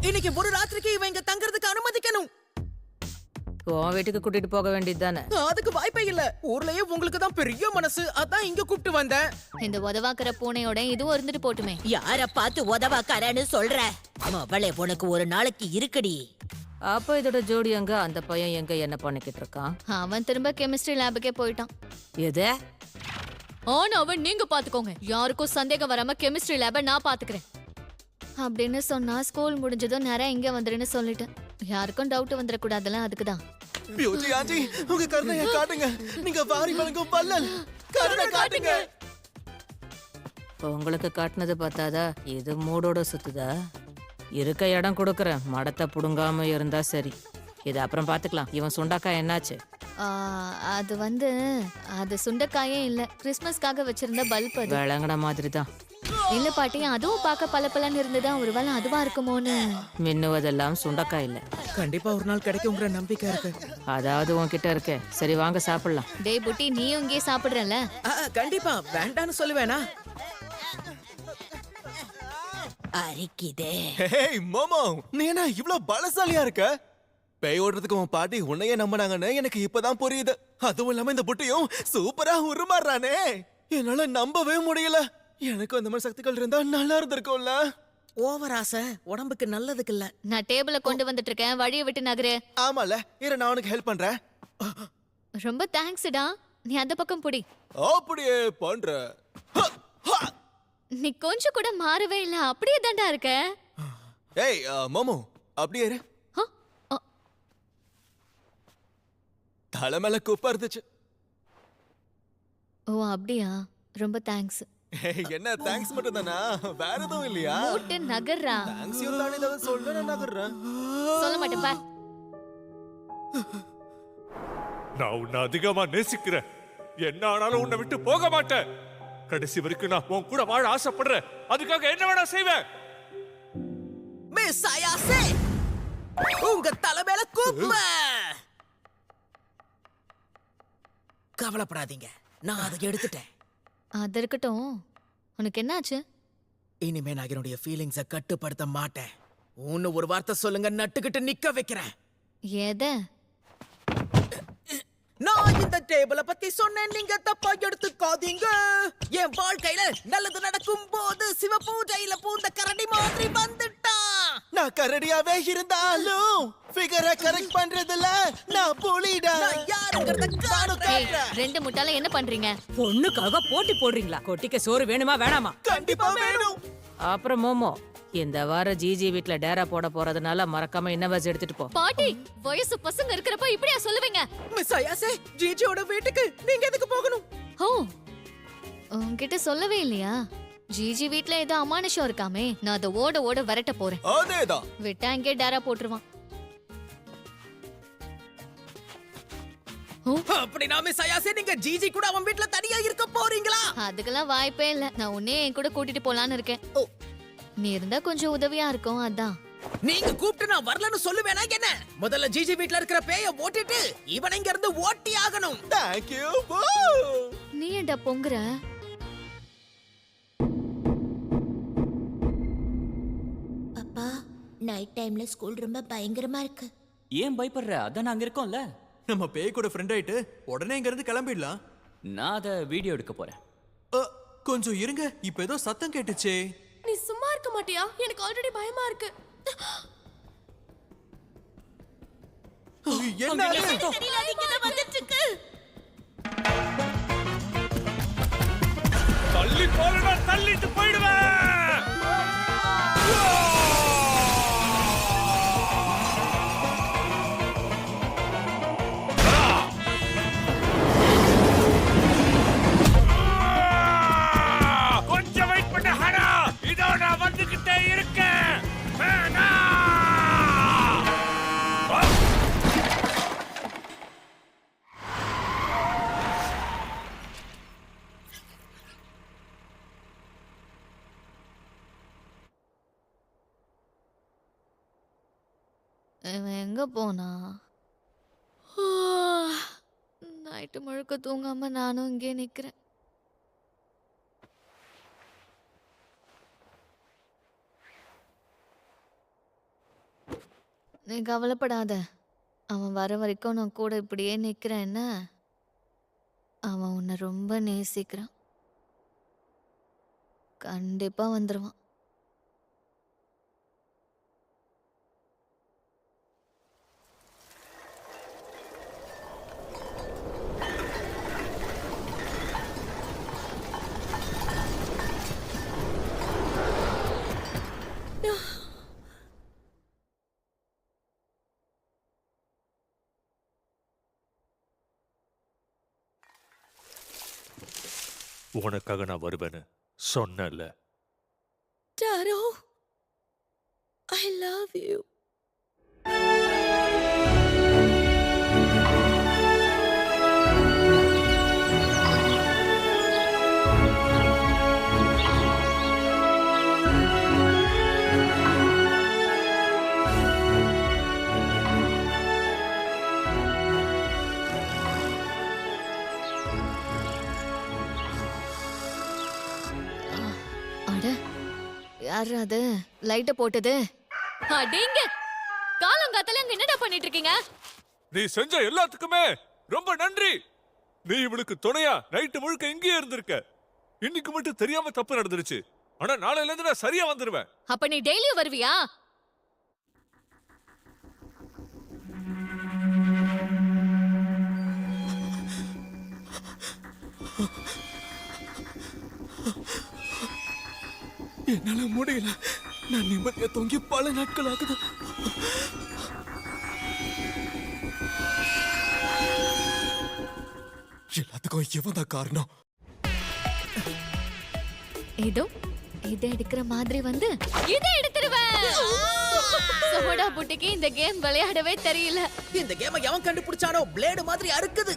இன்னைக்கு ஒரு ராத்திரிக்கு இவன் இங்க தங்கறதுக்கு அனுமதிக்கணும். உன் வீட்டுக்கு கூட்டிட்டு போக வேண்டியது தானே? அதுக்கு வாய்ப்பே இல்ல. ஊர்லயே உங்களுக்கு தான் பெரிய மனசு, அதான் இங்க கூப்பிட்டு வந்தேன். இந்த உதவாக்கற பூனையோட இதுவும் இருந்துட்டு போட்டுமே. யார பார்த்து உதவாக்கறன்னு சொல்ற? அவளே உனக்கு ஒரு நாளைக்கு இருக்குடி. அப்ப இதோட ஜோடி எங்க? அந்த பையன் எங்க என்ன பண்ணிக்கிட்டு இருக்கான்? அவன் திரும்ப கெமிஸ்ட்ரி லேபுக்கே போயிட்டான். எது? ஆனா அவன் நீங்க பாத்துக்கோங்க, யாருக்கும் சந்தேகம் வராம கெமிஸ்ட்ரி லேப நான் பாத்துக்கிறேன் அப்படின்னு சொன்னா ஸ்கூல் முடிஞ்சதும் நேரம் இங்க வந்துருன்னு சொல்லிட்டேன். யாருக்கும் டவுட் வந்துடக்கூடாதுல, அதுக்குதான். பியூட்டி ஆண்டி, உங்க கருணையை காட்டுங்க. நீங்க வாரி வழங்கும் பல்லல் கருணை காட்டுங்க. உங்களுக்கு காட்டுனது பார்த்தாதா? இது மூடோட சுத்துதா? இருக்க இடம் கொடுக்கறேன், மடத்தை புடுங்காம இருந்தா சரி. இது அப்புறம் பாத்துக்கலாம். இவன் சுண்டாக்காய் என்னாச்சு? அது சுண்டைக்காயே இல்ல, கிறிஸ்மஸ்க்காக வச்சிருந்த பல்ப். அது விளங்குன மாதிரி தான். இல்ல பாட்டி, அதுவும் பார்க்க பளபளன்னு இருந்ததா, ஒருவேளை அதுவா இருக்குமோன்னு. மின்னுவதெல்லாம் சுண்டக்காய் இல்ல. கண்டிப்பா ஒரு நாள் கிடைக்குங்கிற நம்பிக்கை இருக்கு. அதாவது உன்கிட்ட இருக்கு. சரி வாங்க சாப்பிடலாம். டேய் புட்டி, நீயும் இங்கே சாப்பிடுறல? கண்டிப்பா வேண்டான்னு சொல்லுவேனா? அரிக்குதே. ஹேய் மோமோ, நீ என்ன இவ்ளோ பலசாலியா இருக்க? பேய் ஓடுறதுக்கு உன் பாட்டி உன்னையே நம்பினாங்கன்னு எனக்கு இப்பதான் புரியுது. அதுவும் இல்லாம இந்த புட்டியும் சூப்பரா உருமாறானே, என்னால நம்பவே முடியல. எனக்கு அந்த மாதிரி சக்திகள் இருந்தா நல்லா இருந்திருக்கும்ல. ஓவர் ஆசை உடம்புக்கு நல்லதுக்கு இல்ல. நான் டேபிள கொண்டு வந்துட்டு இருக்கேன், வழியை விட்டு நகரு. ஆமால, இரு நான் உனக்கு ஹெல்ப் பண்றேன். ரொம்ப தேங்க்ஸ்டா. நீ அந்த பக்கம் புடி. அப்படியே பண்ற. நீ கொஞ்சம் கூட மாறவே இல்ல, அப்படியே தாண்டா இருக்க. ஏய் மோமோ, அப்படியே இரு. தலை மேல குப்பை இருந்துச்சு. ஓ அப்படியா? ரொம்ப தேங்க்ஸ். என்ன தேங்க்ஸ் மட்டும் தானா? வேற எதுவும் இல்லையா? மூட்டு நகர்றா. தேங்க்ஸ் யூ தானே ஏதாவது சொல்ல நான் நகர்றேன். சொல்ல மாட்டேன் பா. நான் உன்னை அதிகமா நேசிக்கிறேன். என்ன ஆனாலும் உன்னை விட்டு போக மாட்டேன். கடைசி வரைக்கும் நான் உன் கூட வாழ ஆசைப்படுறேன். அதுக்காக என்ன வேணா செய்வேன். மிஸ் ஆயாசே, உங்க தலை மேல குப்பை. கவலைப்படாதீங்க, நான் அதை எடுத்துட்டேன். அது இருக்கட்டும், உனக்கு என்னாச்சு? இனிமே நான் என்னுடைய ஃபீலிங்ஸை கட்டுப்படுத்த மாட்டேன். ஒன்னு ஒரு வார்த்தை சொல்லுங்க, நட்டுக்கிட்டு நிக்க வைக்கிறேன். எதை? நான் இந்த டேபிள பத்தி சொன்னேன், நீங்க தப்பா எடுத்துக்காதீங்க. என் வாழ்க்கையில நல்லது நடக்கும் போது சிவ பூஜையில பூந்த கரடி மாதிரி வந்துட்டான். நான் கரடியாவே இருந்தாலும் ஃபிகரை கரெக்ட் பண்றதுல நான் புலிடா. நான் யாருங்கறத காட்டுறேன். ரெண்டு முட்டாள என்ன பண்றீங்க? பொண்ணுக்காக போட்டி போடுறீங்களா? கொட்டிக்க சோறு வேணுமா வேணாமா? கண்டிப்பா வேணும். அப்புறம் மோமோ, இந்த வாரம் ஜிஜி வீட்ல டேரா போட போறதுனால மறக்காம இன்னவாஸ் எடுத்துட்டு போ. பாட்டி, வயசு பசங்க இருக்கிறப்ப இப்படியா சொல்லுவீங்க? மிஸ் ஆயாசே, ஜிஜியோட வீட்டுக்கு நீங்க எதுக்கு போகணும்? ஓ, உன்கிட்ட சொல்லவே இல்லையா? ஜிஜி வீட்ல ஏதோ அமானுஷம் இருக்காமே, நான் அதை ஓட ஓட விரட்ட போறேன். அதேதான். விட்டா இங்கே டேரா போட்டுருவான். அப்படினா மிஸ் ஆயாசே, நீங்க ஜிஜி கூட அவன் வீட்ல தனியா இருக்க போறீங்களா? அதுக்கெல்லாம் வாய்ப்பே இல்ல. நான் உன்னையே என் கூட கூட்டிட்டு போலான்னு இருக்கேன். ஓ, நீ இருந்தா கொஞ்சம் உதவியா இருக்கும், அதான். நீங்க கூப்பிட்டு நான் வரலன்னு சொல்லுவேனா என்ன? முதல்ல ஜிஜி வீட்ல இருக்கிற பேய ஓட்டிட்டு இவனை இங்க இருந்து ஓட்டி ஆகணும். Thank you. நீ ஏன்டா பொங்குற? அப்பா, நைட் டைம்ல ஸ்கூல் ரொம்ப பயங்கரமா இருக்கு. ஏன் பயப்படுற? அதான் நாங்க இருக்கோம்ல. நம்ம பேய் கூட ஃப்ரெண்ட் ஆயிட்டு உடனே இங்க இருந்து கிளம்பிடலாம். நான் அதை வீடியோ எடுக்க போறேன். கொஞ்சம் இருங்க, இப்ப ஏதோ சத்தம் கேட்டுச்சே. நீ சும்மா இருக்க மாட்டியா? எனக்கு ஆல்ரெடி பயமா இருக்கு. என்ன தள்ளி போறடா, தள்ளிட்டு போயிடுவேன். கொஞ்சம் வெயிட் பண்ண ஹனா, இதோ நான் வந்துகிட்டே இருக்கேன். இவன் எங்க போனா? நைட்டு முழுக்க தூங்காம நானும் இங்கே நிக்கிறேன். நீ கவலைப்படாத. அவன் வர வரைக்கும் நான் கூட இப்படியே நிக்கிறேன் என்ன? அவன் உன்னை ரொம்ப நேசிக்கிறான். கண்டிப்பா வந்துருவான். உனக்காக நான் வருவேன்னு சொன்னேன்ல. Tarot, I love you. அட, யாரு அது லைட்ட போட்டது? அடேங்க, காலங்காத்தால அங்க என்னடா பண்ணிட்டு இருக்கீங்க? நீ செஞ்ச எல்லாத்துக்குமே ரொம்ப நன்றி. நீ இவளுக்கு துணையா நைட்டு முழுக்க இங்கேயே இருந்திருக்க. இன்னைக்கு மட்டும் தெரியாம தப்பு நடந்துருச்சு. ஆனா நாளையில இருந்து நான் சரியா வந்துருவேன். அப்ப நீ டெய்லியும் வருவியா? என்னால முடியல. நான் நிம்மதியா தொங்கி பல நாட்கள் ஆகுது. எல்லாத்துக்கும் இவன் தான் காரணம். இதோ இதை எடுக்கிற மாதிரி வந்து இதை எடுத்துருவேன். சோடா புட்டிக்கு இந்த கேம் விளையாடவே தெரியல. இந்த கேமை எவன் கண்டுபிடிச்சானோ பிளேடு மாதிரி அறுக்குது.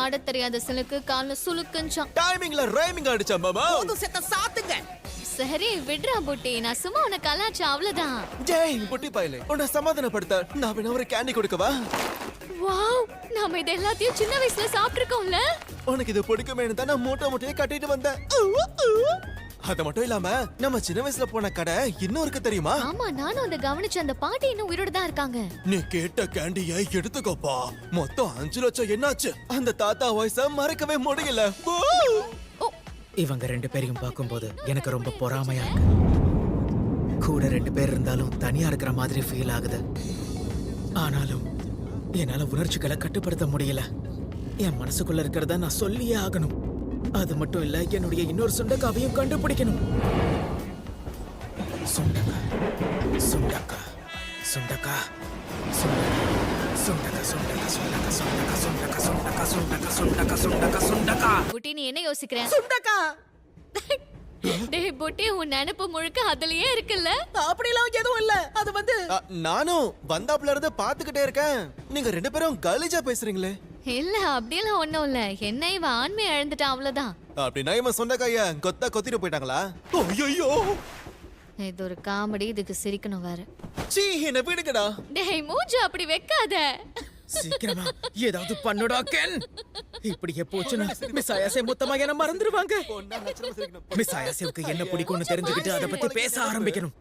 ஆட தெரியாத சிலுக்கு கால்ல சுளுக்குஞ்சான். டைமிங்ல ரைமிங் அடிச்சா மாமா. போதும் செத்த சாத்துங்க. சரி விடுறா புட்டி, நான் சும்மா உன்னை கலாச்சா அவ்வளவுதான். ஜெய் புட்டி பாயலே, உன்னை சமாதானப்படுத்த நான் வேணா ஒரு கேண்டி கொடுக்கவா? வாவ், நாம இது எல்லாத்தையும் சின்ன வயசுல சாப்பிட்டிருக்கோம்ல. உனக்கு இது பிடிக்குமேனு தான் நான் மூட்டையை கட்டிட்டு வந்தேன். அது மட்டும் இல்லாம நம்ம சின்ன வயசுல போன கடை இன்னும் இருக்கு தெரியுமா? ஆமா, நானும் அந்த கவனிச்ச அந்த பாட்டி இன்னும் உயிரோட தான் இருக்காங்க. நீ கேட்ட கேண்டியை எடுத்துக்கோப்பா. மொத்தம் 5 லட்சம் என்னாச்சு? அந்த தாத்தா வாய்ஸ மறக்கவே முடியல. இவங்க 2 பேரையும் பார்க்கும்போது எனக்கு ரொம்ப பொறாமையா இருக்கு. கூட 2 பேர் இருந்தாலும் தனியா இருக்கிற மாதிரி ஃபீல் ஆகுது. ஆனாலும் என்னால உணர்ச்சிகளை கட்டுப்படுத்த முடியல. என் மனசுக்குள்ள இருக்கிறத நான் சொல்லியே ஆகணும். அது மட்டும் இல்ல, என்னுடைய இன்னொரு சுண்டக்காவையும் கண்டுபிடிக்கணும். சுண்டக்கா சுண்டக்கா சுண்டக்கா சுண்டக்கா சுண்டக்கா சுண்டக்கா சுண்டக்கா சுண்டக்கா சுண்டக்கா சுண்டக்கா சுண்டக்கா சுண்டக்கா சுண்டக்கா. புட்டி, நீ என்ன யோசிக்கிற? சுண்டக்கா. டேய் புட்டி, உன் நினைப்பு முழுக்க அதுலயே இருக்குல்ல. அப்படிலாம் எதுவும் இல்ல. அது வந்து நானும் வந்தாப்புல இருந்து பாத்துக்கிட்டே இருக்கேன். நீங்க 2 பேரும் கலீஜா பேசுறீங்களே. இல்ல, அப்படியெல்லாம் ஒண்ணும் இல்ல. என்ன இவன் ஆண்மையை இழந்துட்டான் அவ்வளவுதான். அப்படின்னா இவன் சொன்ன கைய கொத்திட்டு போயிட்டாங்களா? ஐயோ, இது ஒரு காமெடி, இதுக்கு சிரிக்கணும் வேற. சீ, என்ன விடுங்கடா. டேய் மூஞ்சி அப்படி வைக்காத. சீக்கிரமா ஏதாவது பண்ணுடா கென். இப்படியே போச்சுன்னா மிஸ் ஆயாசே மொத்தமா என்ன மறந்துடுவாங்க. மிஸ் ஆயாசேவுக்கு என்ன பிடிக்கும்னு தெரிஞ்சுக்கிட்டு அதை பத்தி பேச ஆரம்பிக்கணும்.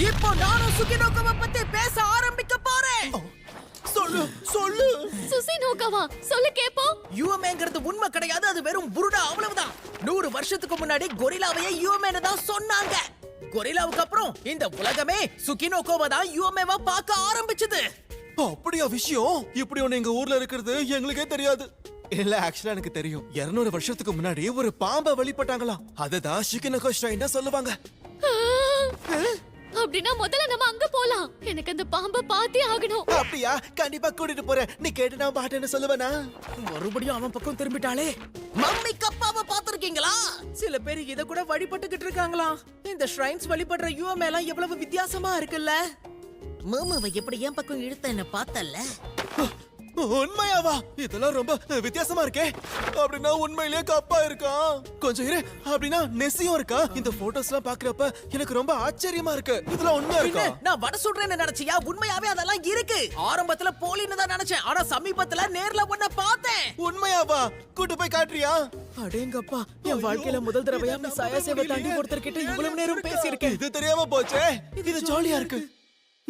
இப்போ நானும் சுகினோகவ பத்தி பேச ஆரம்பிக்க போறேன். சொல்லு சொல்லு. சுசினோகவா, சொல்லு கேப்போம். யுஎம்ஏங்கிறது உண்மை கிடையாது. அது வெறும் புருடா, அவ்வளவுதான். 100 வருஷத்துக்கு முன்னாடி கொரில்லாவையே யுஎம்ஏன்னு தான் சொன்னாங்க. கொரில்லாவுக்கு அப்புறம் இந்த உலகமே சுகினோகோவ தான் யுஎம்ஏவா பார்க்க ஆரம்பிச்சது. அப்படியா விஷயம்? இப்படி ஒண்ணு எங்க ஊர்ல இருக்கிறது எங்களுக்கே தெரியாது. இல்ல, ஆக்சுவலா எனக்கு தெரியும். 200 வருஷத்துக்கு முன்னாடி ஒரு பாம்பை வழிபட்டாங்களாம். அததான் ஷிகினோகோ ஷ்ரைன்னு சொல்லுவாங்க. அப்படின்னா முதல்ல நம்ம அங்க போலாம். எனக்கு அந்த பாம்பை பார்த்தே ஆகணும். அப்படியா? கண்டிப்பா கூட்டிட்டு போறேன். நீ கேட்டு நான் பாட்டேன்னு சொல்லுவேனா? மறுபடியும் அவன் பக்கம் திரும்பிட்டாளே. மம்மி கப்பாவை பாத்திருக்கீங்களா? சில பேர் இத கூட வழிபட்டுக்கிட்டு இருக்காங்களா? இந்த ஷ்ரைன்ஸ் வழிபடுற யுஎம்ஏ எல்லாம் எவ்வளவு வித்தியாசமா இருக்குல்ல. மாமாவை எப்படி என் பக்கம் இழுத்த என்ன பார்த்தல்ல? உண்மையாவா? இதெல்லாம் ரொம்ப வித்தியாசமா இருக்கே. அப்படின்னா உண்மையிலேயே கப்பா இருக்கான். கொஞ்சம் இரு. அப்படின்னா நெஸ்ஸியும் இருக்கா? இந்த போட்டோஸ்லாம் பாக்குறப்ப எனக்கு ரொம்ப ஆச்சரியமா இருக்கு. இதெல்லாம் உண்மையா இருக்கா? நான் வட சொல்றேன்னு நினைச்சியா? உண்மையாவே அதெல்லாம் இருக்கு. ஆரம்பத்துல போலின்னு தான் நினைச்சேன், ஆனா சமீபத்துல நேர்ல ஒன்ன பார்த்தேன். உண்மையாவா? கூட்டு போய் காட்டுறியா? அடேங்கப்பா, என் வாழ்க்கையில முதல் தடவையா மிஸ் ஆயாசேவை தாண்டி ஒருத்தர்கிட்ட இவ்வளவு நேரம் பேசியிருக்கேன். இது தெரியாம போச்சே. இது ஜாலியா இருக்கு.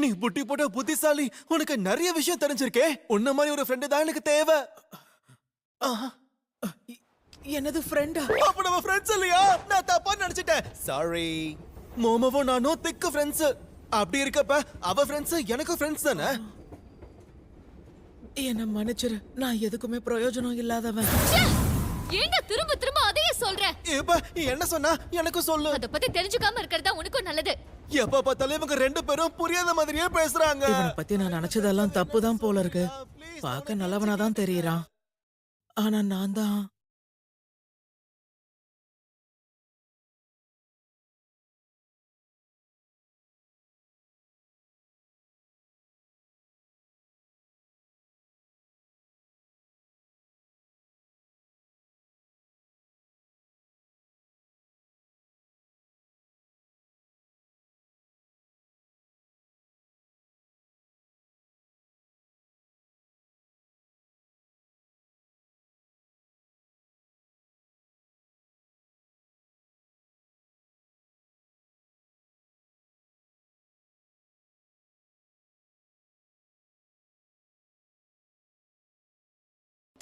நீ புட்டி போட்ட புத்திசாலி. உனக்கு நிறைய விஷயம் தெரிஞ்சிருக்கே. உன்ன மாதிரி ஒரு ஃப்ரெண்ட் தான் எனக்கு தேவை. என்னது ஃப்ரெண்டா? அப்ப நம்ம ஃப்ரெண்ட்ஸ் இல்லையா? நான் தப்பா நினைச்சிட்டேன். சாரி. மோமோவும் நானும் திக்கு ஃப்ரெண்ட்ஸ். அப்படி இருக்கப்ப அவ ஃப்ரெண்ட்ஸ் எனக்கு ஃப்ரெண்ட்ஸ் தானே. என்ன மன்னிச்சிரு, நான் எதுக்குமே பிரயோஜனம் இல்லாதவன். ஏங்க திரும்ப திரும்ப அதையே சொல்ற? இப்ப என்ன சொன்னா எனக்கு சொல்லு. அத பத்தி தெரிஞ்சுக்காம இருக்கிறதா உனக்கும் நல்லது. எப்ப பார்த்தாலும் இவங்க ரெண்டு பேரும் புரியாத மாதிரியே பேசுறாங்க. இவனை பத்தி நான் நினைச்சதெல்லாம் தப்புதான் போல இருக்கு. பார்க்க நல்லவனா தான் தெரியறான், ஆனா நான் தான்.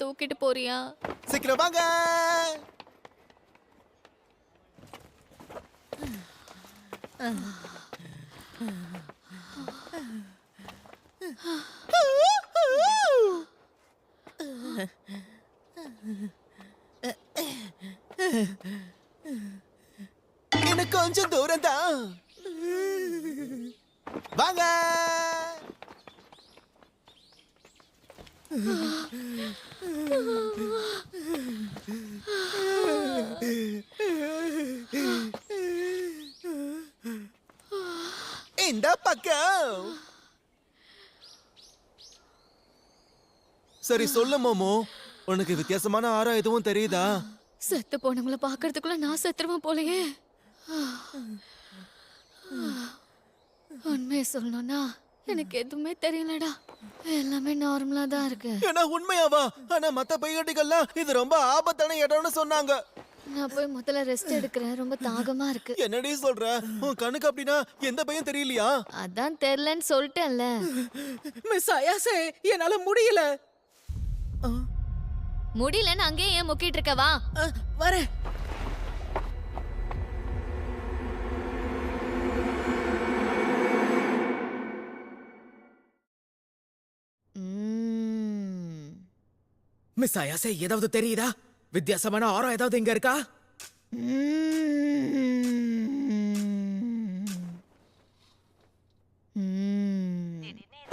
தூக்கிட்டு போறியா? சீக்கிரம் வாங்க. எனக்கு கொஞ்சம் தூரம் தான். வாங்க. இந்த பக்கம். சரி சொல்லு மோமோ, உனக்கு வித்தியாசமான ஆரா எதுவும் தெரியுதா? செத்து போனவங்கள பாக்குறதுக்குள்ள நான் செத்துருவேன் போலயே. உண்மையை சொல்லணும்னா எனக்கு எதுவுமே தெரியலடா. எல்லாமே நார்மலா தான் இருக்கு. ஏன்னா உண்மையாவா? ஆனா மத்த பையட்டிகள்லாம் இது ரொம்ப ஆபத்தான இடம்னு சொன்னாங்க. நான் போய் முதல்ல ரெஸ்ட் எடுக்கிறேன், ரொம்ப தாகமா இருக்கு. என்னடி சொல்ற? உன் கண்ணுக்கு அப்படின்னா எந்த பையன் தெரியலையா? அதான் தெரியலன்னு சொல்லிட்டேன்ல. மிஸ் ஆயாசே, என்னால முடியல. முடியலன்னு அங்கேயே ஏன் முக்கிட்டு இருக்க? வா. வரேன். மிஸ் ஆயாசே, ஏதாவது தெரியுதா? வித்தியாசமான ஆரா ஏதாவது இங்க இருக்கா?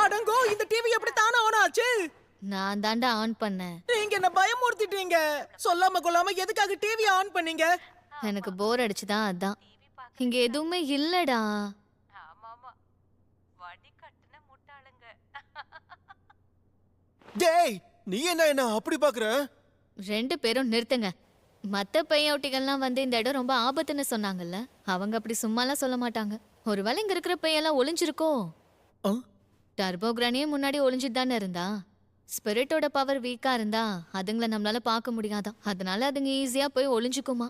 அடங்கோ, இந்த டிவி எப்படி தானே ஆன் ஆச்சு? நான் தாண்டா ஆன் பண்ணேன். நீங்க என்ன பயமுறுத்திட்டீங்க. சொல்லாம கொள்ளாம எதுக்காக டிவி ஆன் பண்ணீங்க? எனக்கு போர் அடிச்சுதான், அதான். இங்க எதுவுமே இல்லடா. டேய், நீ என்ன அப்படி பாக்குற? ரெண்டு பேரும் நிறுத்துங்க. மத்த பையவுட்டிகள்லாம் வந்து இந்த இடம் ரொம்ப ஆபத்துன்னு சொன்னாங்கல்ல, அவங்க அப்படி சும்மாலாம் சொல்ல மாட்டாங்க. ஒருவேளை இங்க இருக்கிற பையெல்லாம் ஒளிஞ்சிருக்கோ? டர்போகிரானியே முன்னாடி ஒளிஞ்சிட்டு தானே இருந்தா. ஸ்பிரிட்டோட பவர் வீக்கா இருந்தா அதுங்கள நம்மளால பார்க்க முடியாதான். அதனால அதுங்க ஈஸியா போய் ஒளிஞ்சுக்குமா.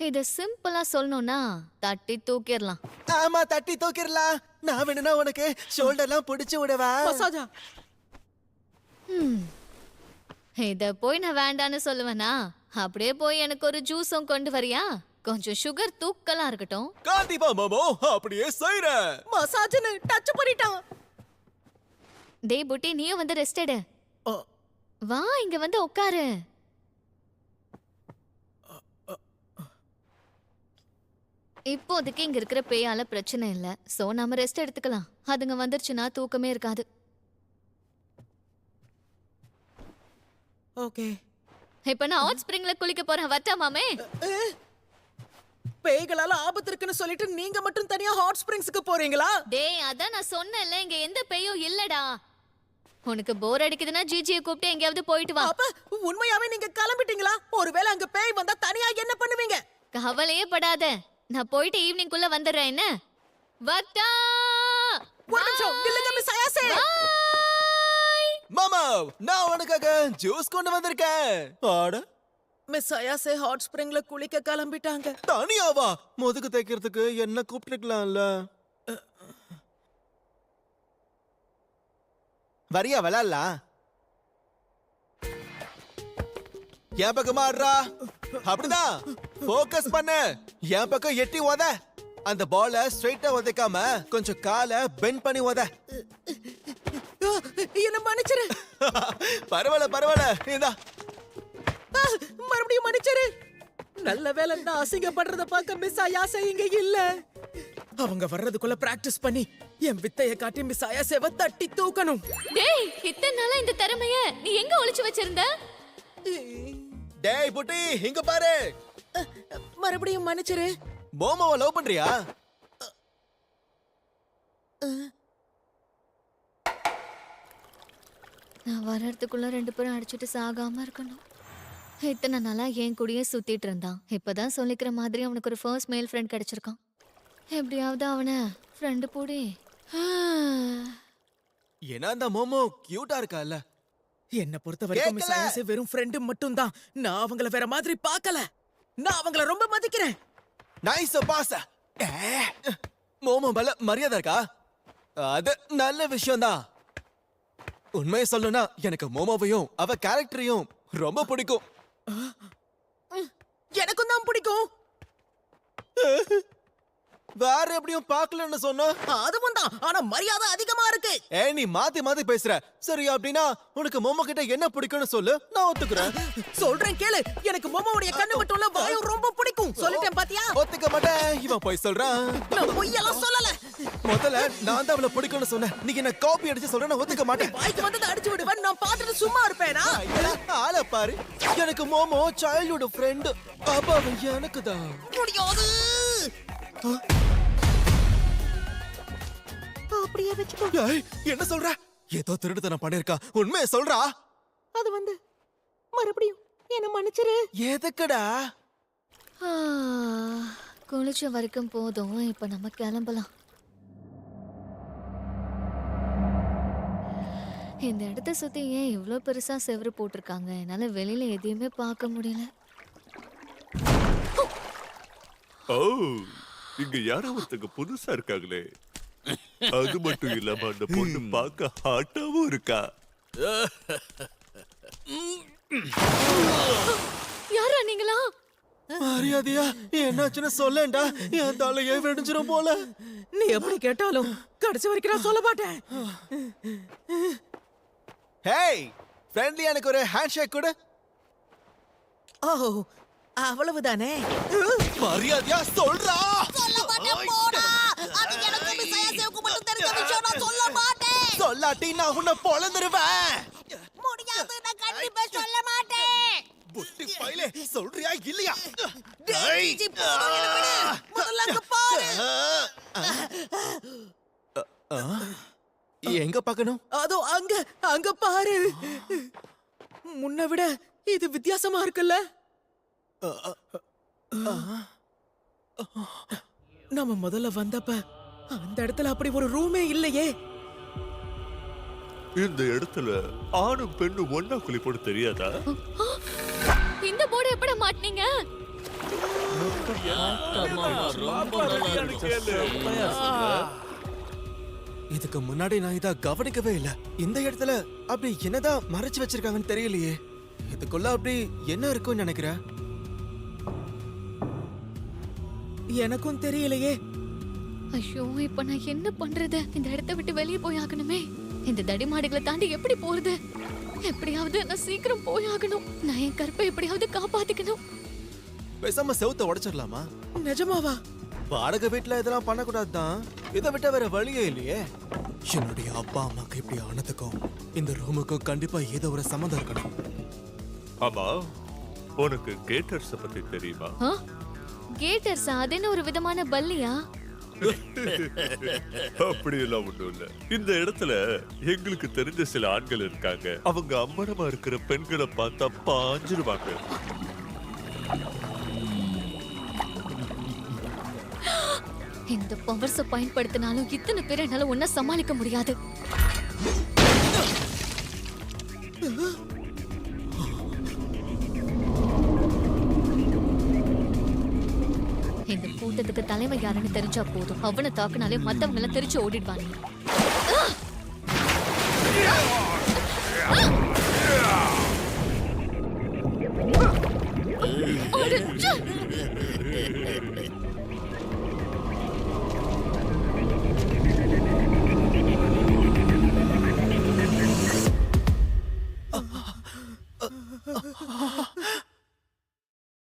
இத சிம்பிளா சொல்லணும்னா தட்டி தூக்கிடலாம். ஆமா, தட்டி தூக்கிடலாம். நான் வேணும்னா உனக்கு ஷோல்டர்லாம் பிடிச்சு விடவா? மசாஜா? இத போய் நான் வேண்டான்னு சொல்லுவேனா? அப்படியே போய் எனக்கு ஒரு ஜூஸும் கொண்டு வரியா? கொஞ்சம் சுகர் தூக்கலா இருக்கட்டும். கண்டிப்பா மாமோ, அப்படியே செய்றேன். மசாஜ்னு டச் பண்ணிட்டான். டேய் புட்டி, நீயும் வந்து ரெஸ்ட் எடு. வா, இங்க வந்து உட்காரு. இப்போதைக்கு இங்க இருக்கிற பேயால பிரச்சனை இல்ல. சோ நாம ரெஸ்ட் எடுத்துக்கலாம். அதுங்க வந்துருச்சுன்னா தூக்கமே இருக்காது. ஓகே. இப்ப நான் ஹாட் ஸ்ப்ரிங்ல குளிக்க போறேன். வரட்டா மாமே? பேய்களால ஆபத்து இருக்குன்னு சொல்லிட்டு நீங்க மட்டும் தனியா ஹாட் ஸ்பிரிங்ஸ்க்கு போறீங்களா? டேய், அதான் நான் சொன்னேன்ல, இங்க எந்த பேயும் இல்லடா. உனக்கு போர் அடிக்குதுன்னா ஜிஜியை கூப்பிட்டு எங்கேயாவது போயிட்டு வா. அப்ப உண்மையாவே நீங்க கிளம்பிட்டீங்களா? ஒருவேளை அங்க பேய் வந்தா தனியா என்ன பண்ணுவீங்க? கவலையே படாத, நான் போயிட்டு ஈவினிங்குள்ள வந்துடுறேன். என்ன வட்டா ஒரு நிமிஷம் இல்லங்க மிஸ் அயாசே. மாமா, நான் உனக்காக ஜூஸ் கொண்டு வந்திருக்கேன். ஆட மிஸ் அயாசே ஹாட் ஸ்ப்ரிங்ல குளிக்க கிளம்பிட்டாங்க. தனியாவா? முதுகு தைக்கிறதுக்கு என்ன கூப்பிட்டுக்கலாம்ல. வரியா விளையாடலாம்? என் பக்கமா ஆடுறா. அப்படிதான் போக்கஸ் பண்ணு. என் பக்கம் எட்டி உத. அந்த பால ஸ்ட்ரைட்டா உதைக்காம கொஞ்சம் காலை பெண்ட் பண்ணி உத. என்ன மன்னிச்சிரு. பரவாயில்ல பரவாயில்ல. இந்தா மறுபடியும் மன்னிச்சிரு. நல்ல வேளை நான் அசிங்கப்படுறத பார்க்க மிஸ் அயாசே இங்க இல்ல. அவங்க வர்றதுக்குள்ள பிராக்டிஸ் பண்ணி என் வித்தைய காட்டி மிஸ் அயாசேவ தட்டி தூக்கணும். டேய், இத்தனை நாளா இந்த திறமைய நீ எங்க ஒளிச்சு வச்சிருந்த? டேய் புட்டி, இங்க பாரு. மறுபடியும் மன்னிச்சிரு. மோமோவை லவ் பண்றியா? நான் வர்றதுக்குள்ள 2 பேரும் அடிச்சுட்டு சாகாம இருக்கணும். இத்தனை நாளா என் கூடயே சுத்திட்டு இருந்தான். இப்பதான் சொல்லிக்கிற மாதிரி அவனுக்கு ஒரு ஃபர்ஸ்ட் மேல் ஃப்ரெண்ட் கிடைச்சிருக்கான். எப்படியாவது அவனை ஃப்ரெண்டு போடி. ஏன்னா அந்த மோமோ கியூட்டா இருக்கால. என்ன பொறுத்த வரைக்கும் மிஸ் கேக்கல. அயாசே வெறும் ஃப்ரெண்டு மட்டும் தான். நான் அவங்கள வேற மாதிரி பார்க்கல. நான் அவங்கள ரொம்ப மதிக்கிறேன். Nice pass. மோமோ மேல மரியாதை இருக்கா? அது நல்ல விஷயம்தான். உண்மையை சொல்லணும்னா எனக்கு மோமோவையும் அவ கேரக்டரையும் ரொம்ப பிடிக்கும். எனக்கும் தான் பிடிக்கும். வேற எப்படியும் பார்க்கலன்னு சொன்ன. அதுவும் தான். ஆனா மரியாதை அதிகமா இருக்கு. நீ மாத்தி மாத்தி பேசுற. சரி அப்படின்னா உனக்கு மோமோ கிட்ட என்ன பிடிக்கும்னு சொல்லு, நான் ஒத்துக்கிறேன். சொல்றேன் கேளு. எனக்கு மோமோவுடைய கண்ணு மட்டும் இல்ல, வாயும் ரொம்ப பிடிக்கும். சொல்லிட்டேன் பாத்தியா? ஒத்துக்க மாட்டேன். இவன் போய் சொல்றான். நான் பொய்யெல்லாம் சொல்லல. முதல்ல நான் தான் அவளை பிடிக்கும்னு சொன்னேன். நீ என்ன காப்பி அடிச்சு சொல்ற, நான் ஒத்துக்க மாட்டேன். வாய்க்கு வந்ததை அடிச்சு விடுவேன். நான் பார்த்துட்டு சும்மா இருப்பேனா? ஆள பாரு. எனக்கு மோமோ சைல்ட்ஹுட் ஃப்ரெண்ட். அப்ப அவன் எனக்கு தான். முடியாது. அப்படியே வச்சுக்கோ. ஏய், என்ன சொல்ற? ஏதோ திருட்டுத்தனம் பண்ணிருக்கா. உண்மையை சொல்றா. அது வந்து மறுபடியும் என்ன மன்னிச்சிரு. எதுக்குடா? குளிச்ச வரைக்கும் போதும். இப்ப நம்ம கிளம்பலாம். இந்த இடத்த சுத்தி ஏன் இவ்ளோ பெருசா செவரு போட்டிருக்காங்க? என்னால வெளியில எதையுமே பார்க்க முடியல. ஓ, இங்க யாரோ ஒருத்தங்க புதுசா இருக்காங்களே. அது மட்டும் இல்லாம அந்த பொண்ணு பார்க்க ஹாட்டாவும் இருக்கா. யாரா நீங்களா? மரியாதையா என்னாச்சுன்னு சொல்லேன்டா. என் தலையே வெடிஞ்சிரும் போல. நீ எப்படி கேட்டாலும் கடைசி வரைக்கும் நான் சொல்ல மாட்டேன். ஹேய், ஃப்ரெண்ட்லி எனக்கு ஒரு ஹேண்ட் ஷேக் கொடு. ஓ, அவ்வளவுதானே. மரியாதையா சொல்றா. சொல்ல மாட்டேன் போடா. அது எனக்கு மிஸ் அயாசேவுக்கு மட்டும் தெரிஞ்ச விஷயம். நான் சொல்ல மாட்டேன். சொல்லாட்டி நான் உன்னை பொளந்துருவேன். முடியாது. நான் கண்டிப்பா சொல்ல மாட்டேன். புட்டி பைலே, சொல்றியா இல்லையா? டேய், ஜி, போதும், என்னை விடு. முதல்ல அங்க பாரு. எங்க பார்க்கணும்? அதோ அங்க அங்க பாரு. முன்ன விட இது வித்தியாசமா இருக்குல்ல? நம்ம முதல்ல வந்தப்ப அந்த இடத்துல அப்படி ஒரு ரூமே இல்லையே. இந்த இடத்துல ஆணும் பெண்ணும் ஒன்னா குளிப்போட தெரியாதா? இந்த போர்டு எப்படி மாட்டீங்க? இதுக்கு முன்னாடி நான் இத கவனிக்கவே இல்ல. இந்த இடத்துல அப்படி என்னதான் மறைச்சு வச்சிருக்காங்கன்னு தெரியலையே. இதுக்குள்ள அப்படி என்ன இருக்கும்னு நினைக்கிற? எனக்கும் தெரியலையே. ஐயோ, இப்ப நான் என்ன பண்றது? இந்த இடத்தை விட்டு வெளியே போய் ஆகணுமே. இந்த தடிமாடுகளை தாண்டி எப்படி போறது? எப்படியாவது நான் சீக்கிரம் போய் ஆகணும். நான் என் கற்பை எப்படியாவது காப்பாத்திக்கணும். பேசாம செவுத்த உடைச்சிடலாமா? நிஜமாவா? வாடகை வீட்டுல இதெல்லாம் பண்ணக்கூடாது தான். இதை விட்ட வேற வழியே இல்லையே. என்னுடைய அப்பா அம்மாக்கு இப்படி ஆனதுக்கும் இந்த ரூமுக்கும் கண்டிப்பா ஏதோ ஒரு சம்மந்தம் இருக்கணும். ஆமா, உனக்கு கேட்டர்ஸ் பத்தி தெரியுமா? கேட்டர்ஸா? அது என்ன ஒரு விதமான பல்லியா? அப்படியெல்லாம் ஒண்ணும் இல்ல. இந்த இடத்துல எங்களுக்கு தெரிஞ்ச சில ஆண்கள் இருக்காங்க. அவங்க அம்மனமா இருக்கிற பெண்களை பார்த்தா பாஞ்சிருவாங்க. இந்த பவர்ஸ பயன்படுத்தினாலும் இத்தனை பேரை என்னால ஒன்னா சமாளிக்க முடியாது. இந்த கூட்டத்துக்கு தலைமை யாருன்னு தெரிஞ்சா போதும். அவனை தாக்குனாலே மத்தவங்க எல்லாம் தெரிச்சு ஓடிடுவாங்க.